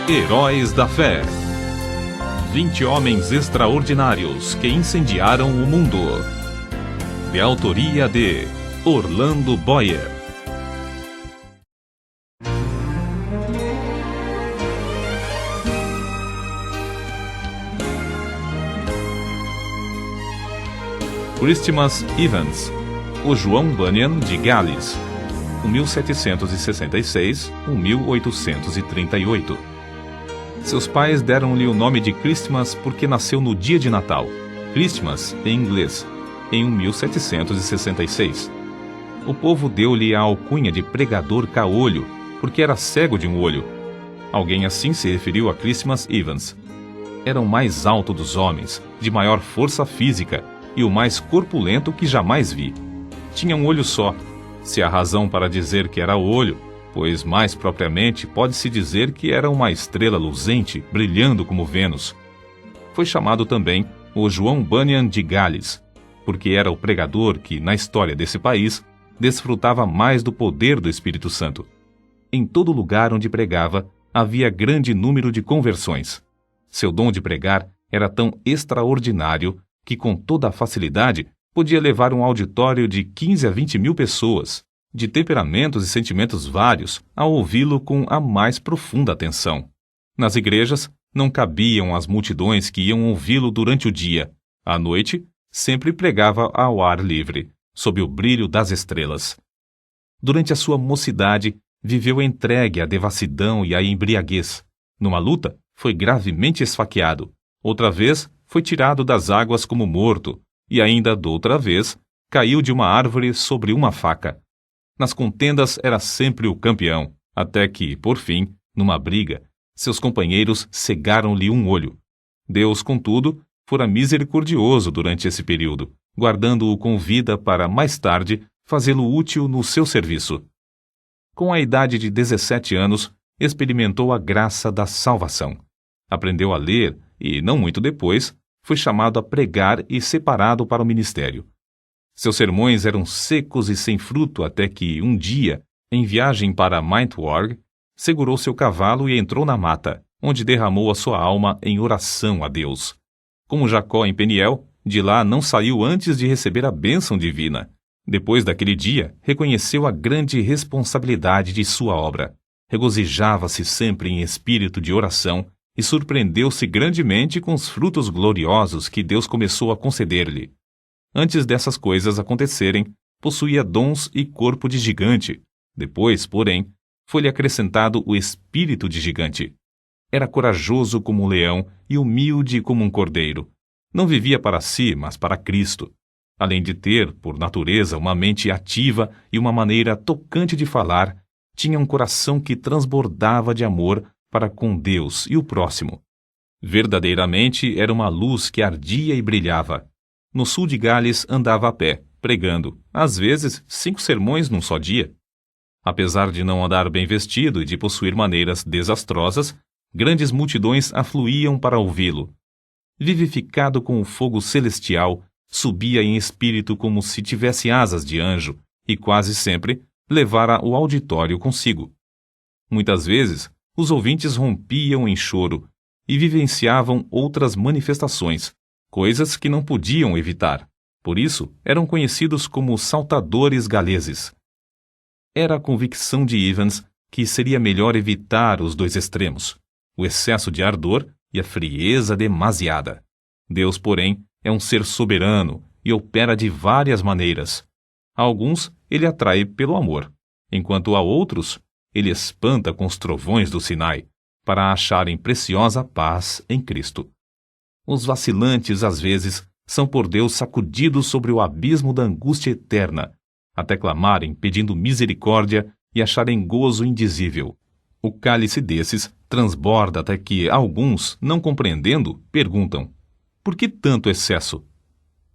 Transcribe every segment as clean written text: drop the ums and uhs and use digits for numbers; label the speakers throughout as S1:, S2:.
S1: Heróis da Fé. 20 homens extraordinários que incendiaram o mundo. De autoria de Orlando Boyer. Christmas Evans, o João Bunyan de Gales, 1766–1838. Seus pais deram-lhe o nome de Christmas porque nasceu no dia de Natal, Christmas em inglês, em 1766. O povo deu-lhe a alcunha de pregador caolho, porque era cego de um olho. Alguém assim se referiu a Christmas Evans. Era o mais alto dos homens, de maior força física, e o mais corpulento que jamais vi. Tinha um olho só, se há razão para dizer que era olho, pois mais propriamente pode-se dizer que era uma estrela luzente, brilhando como Vênus. Foi chamado também o João Bunyan de Gales, porque era o pregador que, na história desse país, desfrutava mais do poder do Espírito Santo. Em todo lugar onde pregava, havia grande número de conversões. Seu dom de pregar era tão extraordinário que com toda a facilidade podia levar um auditório de 15 a 20 mil pessoas, de temperamentos e sentimentos vários, a ouvi-lo com a mais profunda atenção. Nas igrejas, não cabiam as multidões que iam ouvi-lo durante o dia. À noite, sempre pregava ao ar livre, sob o brilho das estrelas. Durante a sua mocidade, viveu entregue à devassidão e à embriaguez. Numa luta, foi gravemente esfaqueado. Outra vez, foi tirado das águas como morto, e ainda doutra vez, caiu de uma árvore sobre uma faca. Nas contendas era sempre o campeão, até que, por fim, numa briga, seus companheiros cegaram-lhe um olho. Deus, contudo, fora misericordioso durante esse período, guardando-o com vida para, mais tarde, fazê-lo útil no seu serviço. Com a idade de 17 anos, experimentou a graça da salvação. Aprendeu a ler e, não muito depois, foi chamado a pregar e separado para o ministério. Seus sermões eram secos e sem fruto até que, um dia, em viagem para Maintward, segurou seu cavalo e entrou na mata, onde derramou a sua alma em oração a Deus. Como Jacó em Peniel, de lá não saiu antes de receber a bênção divina. Depois daquele dia, reconheceu a grande responsabilidade de sua obra. Regozijava-se sempre em espírito de oração e surpreendeu-se grandemente com os frutos gloriosos que Deus começou a conceder-lhe. Antes dessas coisas acontecerem, possuía dons e corpo de gigante. Depois, porém, foi-lhe acrescentado o espírito de gigante. Era corajoso como um leão e humilde como um cordeiro. Não vivia para si, mas para Cristo. Além de ter, por natureza, uma mente ativa e uma maneira tocante de falar, tinha um coração que transbordava de amor para com Deus e o próximo. Verdadeiramente era uma luz que ardia e brilhava. No sul de Gales andava a pé, pregando, às vezes, 5 sermões num só dia. Apesar de não andar bem vestido e de possuir maneiras desastrosas, grandes multidões afluíam para ouvi-lo. Vivificado com o fogo celestial, subia em espírito como se tivesse asas de anjo e quase sempre levara o auditório consigo. Muitas vezes, os ouvintes rompiam em choro e vivenciavam outras manifestações, coisas que não podiam evitar. Por isso, eram conhecidos como saltadores galeses. Era a convicção de Evans que seria melhor evitar os dois extremos, o excesso de ardor e a frieza demasiada. Deus, porém, é um ser soberano e opera de várias maneiras. A alguns, ele atrai pelo amor, enquanto a outros, ele espanta com os trovões do Sinai, para acharem preciosa paz em Cristo. Os vacilantes, às vezes, são por Deus sacudidos sobre o abismo da angústia eterna, até clamarem pedindo misericórdia e acharem gozo indizível. O cálice desses transborda até que alguns, não compreendendo, perguntam: por que tanto excesso?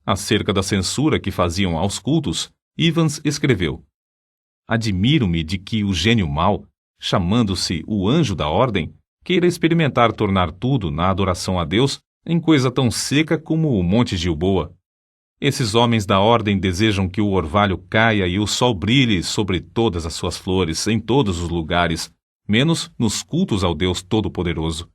S1: Acerca da censura que faziam aos cultos, Evans escreveu: admiro-me de que o gênio mau, chamando-se o anjo da ordem, queira experimentar tornar tudo na adoração a Deus em coisa tão seca como o Monte Gilboa. Esses homens da ordem desejam que o orvalho caia e o sol brilhe sobre todas as suas flores, em todos os lugares, menos nos cultos ao Deus Todo-Poderoso.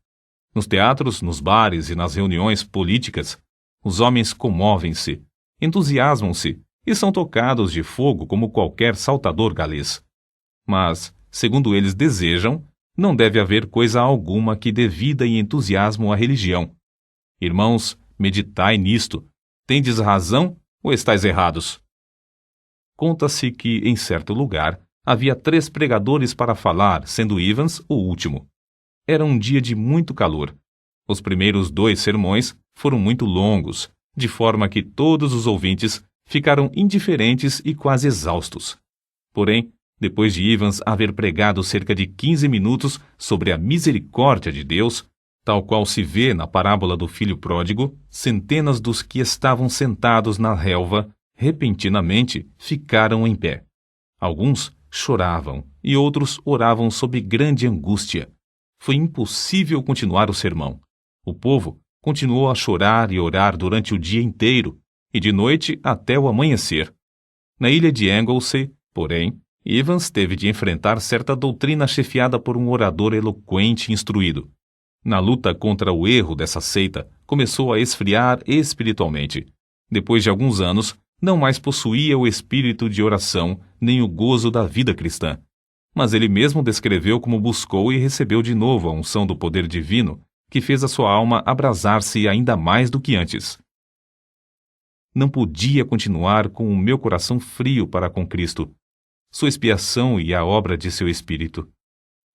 S1: Nos teatros, nos bares e nas reuniões políticas, os homens comovem-se, entusiasmam-se e são tocados de fogo como qualquer saltador galês. Mas, segundo eles desejam, não deve haver coisa alguma que dê vida e entusiasmo à religião. Irmãos, meditai nisto. Tendes razão ou estáis errados? Conta-se que, em certo lugar, havia 3 pregadores para falar, sendo Evans o último. Era um dia de muito calor. Os primeiros 2 sermões foram muito longos, de forma que todos os ouvintes ficaram indiferentes e quase exaustos. Porém, depois de Evans haver pregado cerca de 15 minutos sobre a misericórdia de Deus, tal qual se vê na parábola do filho pródigo, centenas dos que estavam sentados na relva, repentinamente, ficaram em pé. Alguns choravam e outros oravam sob grande angústia. Foi impossível continuar o sermão. O povo continuou a chorar e orar durante o dia inteiro, e de noite até o amanhecer. Na ilha de Anglesey, porém, Evans teve de enfrentar certa doutrina chefiada por um orador eloquente e instruído. Na luta contra o erro dessa seita, começou a esfriar espiritualmente. Depois de alguns anos, não mais possuía o espírito de oração nem o gozo da vida cristã. Mas ele mesmo descreveu como buscou e recebeu de novo a unção do poder divino, que fez a sua alma abrasar-se ainda mais do que antes. Não podia continuar com o meu coração frio para com Cristo, sua expiação e a obra de seu Espírito.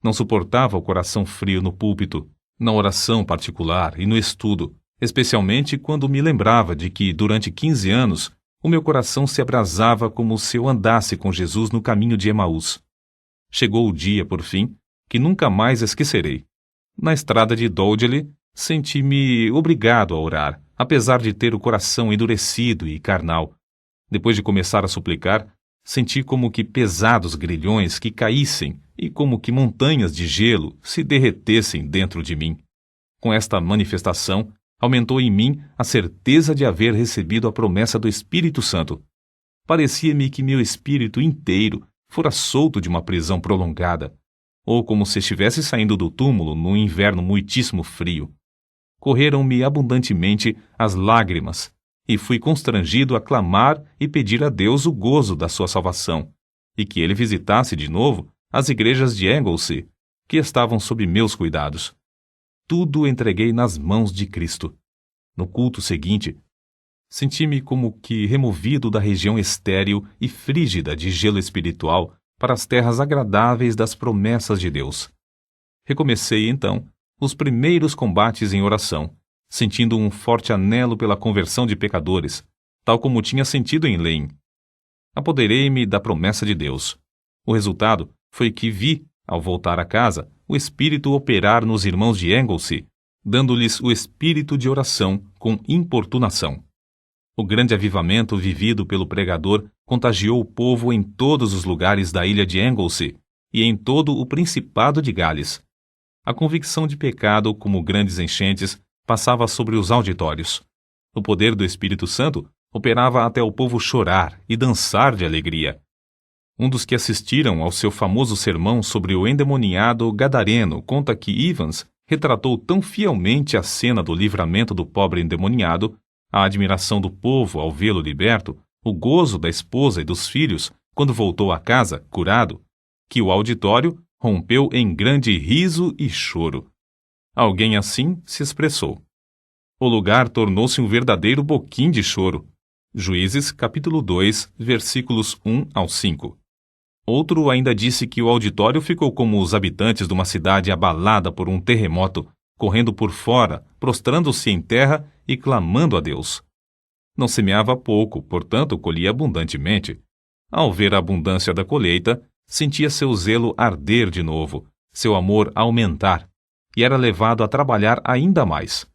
S1: Não suportava o coração frio no púlpito, na oração particular e no estudo, especialmente quando me lembrava de que, durante 15 anos, o meu coração se abrasava como se eu andasse com Jesus no caminho de Emaús. Chegou o dia, por fim, que nunca mais esquecerei. Na estrada de Dowdley, senti-me obrigado a orar, apesar de ter o coração endurecido e carnal. Depois de começar a suplicar, senti como que pesados grilhões que caíssem e como que montanhas de gelo se derretessem dentro de mim. Com esta manifestação, aumentou em mim a certeza de haver recebido a promessa do Espírito Santo. Parecia-me que meu espírito inteiro fora solto de uma prisão prolongada, ou como se estivesse saindo do túmulo num inverno muitíssimo frio. Correram-me abundantemente as lágrimas, e fui constrangido a clamar e pedir a Deus o gozo da sua salvação, e que ele visitasse de novo as igrejas de Anglesey, que estavam sob meus cuidados. Tudo entreguei nas mãos de Cristo. No culto seguinte, senti-me como que removido da região estéril e frígida de gelo espiritual para as terras agradáveis das promessas de Deus. Recomecei, então, os primeiros combates em oração, sentindo um forte anelo pela conversão de pecadores, tal como tinha sentido em Lane. Apoderei-me da promessa de Deus. O resultado foi que vi, ao voltar a casa, o Espírito operar nos irmãos de Anglesey, dando-lhes o espírito de oração com importunação. O grande avivamento vivido pelo pregador contagiou o povo em todos os lugares da ilha de Anglesey e em todo o Principado de Gales. A convicção de pecado, como grandes enchentes, passava sobre os auditórios. O poder do Espírito Santo operava até o povo chorar e dançar de alegria. Um dos que assistiram ao seu famoso sermão sobre o endemoniado gadareno conta que Evans retratou tão fielmente a cena do livramento do pobre endemoniado, a admiração do povo ao vê-lo liberto, o gozo da esposa e dos filhos quando voltou à casa, curado, que o auditório rompeu em grande riso e choro. Alguém assim se expressou. O lugar tornou-se um verdadeiro boquim de choro. Juízes, capítulo 2, versículos 1 ao 5. Outro ainda disse que o auditório ficou como os habitantes de uma cidade abalada por um terremoto, correndo por fora, prostrando-se em terra e clamando a Deus. Não semeava pouco, portanto colhia abundantemente. Ao ver a abundância da colheita, sentia seu zelo arder de novo, seu amor aumentar, e era levado a trabalhar ainda mais.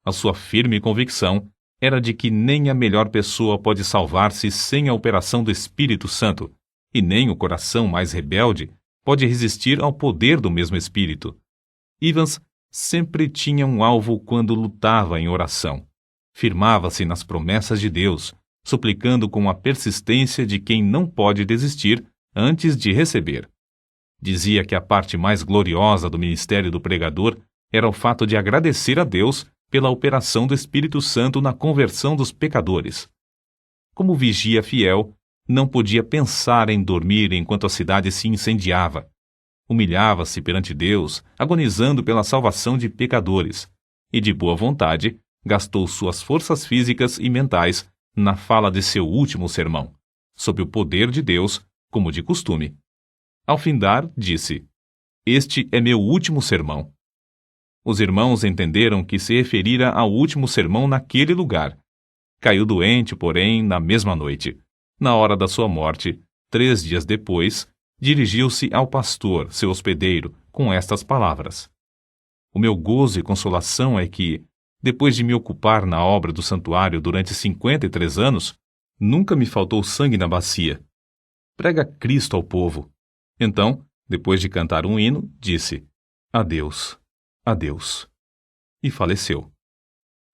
S1: A sua firme convicção era de que nem a melhor pessoa pode salvar-se sem a operação do Espírito Santo, e nem o coração mais rebelde pode resistir ao poder do mesmo Espírito. Evans sempre tinha um alvo quando lutava em oração. Firmava-se nas promessas de Deus, suplicando com a persistência de quem não pode desistir antes de receber. Dizia que a parte mais gloriosa do ministério do pregador era o fato de agradecer a Deus pela operação do Espírito Santo na conversão dos pecadores. Como vigia fiel, não podia pensar em dormir enquanto a cidade se incendiava. Humilhava-se perante Deus, agonizando pela salvação de pecadores, e de boa vontade gastou suas forças físicas e mentais na fala de seu último sermão, sob o poder de Deus, como de costume. Ao findar, disse: "Este é meu último sermão." Os irmãos entenderam que se referira ao último sermão naquele lugar. Caiu doente, porém, na mesma noite. Na hora da sua morte, 3 dias depois, dirigiu-se ao pastor, seu hospedeiro, com estas palavras: "O meu gozo e consolação é que, depois de me ocupar na obra do santuário durante 53 anos, nunca me faltou sangue na bacia. Prega Cristo ao povo." Então, depois de cantar um hino, disse: "Adeus, adeus." E faleceu.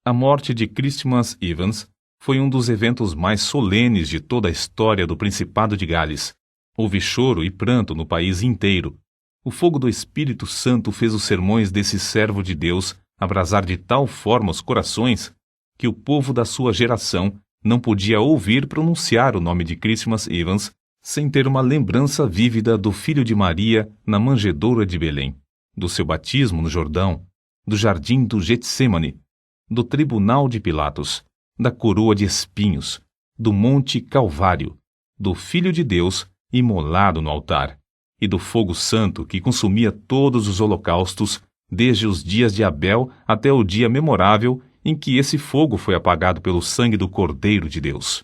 S1: A morte de Christmas Evans foi um dos eventos mais solenes de toda a história do Principado de Gales. Houve choro e pranto no país inteiro. O fogo do Espírito Santo fez os sermões desse servo de Deus abrasar de tal forma os corações que o povo da sua geração não podia ouvir pronunciar o nome de Christmas Evans sem ter uma lembrança vívida do filho de Maria na manjedoura de Belém, do seu batismo no Jordão, do jardim do Getsêmani, do tribunal de Pilatos, da coroa de espinhos, do monte Calvário, do Filho de Deus imolado no altar, e do fogo santo que consumia todos os holocaustos, desde os dias de Abel até o dia memorável em que esse fogo foi apagado pelo sangue do Cordeiro de Deus.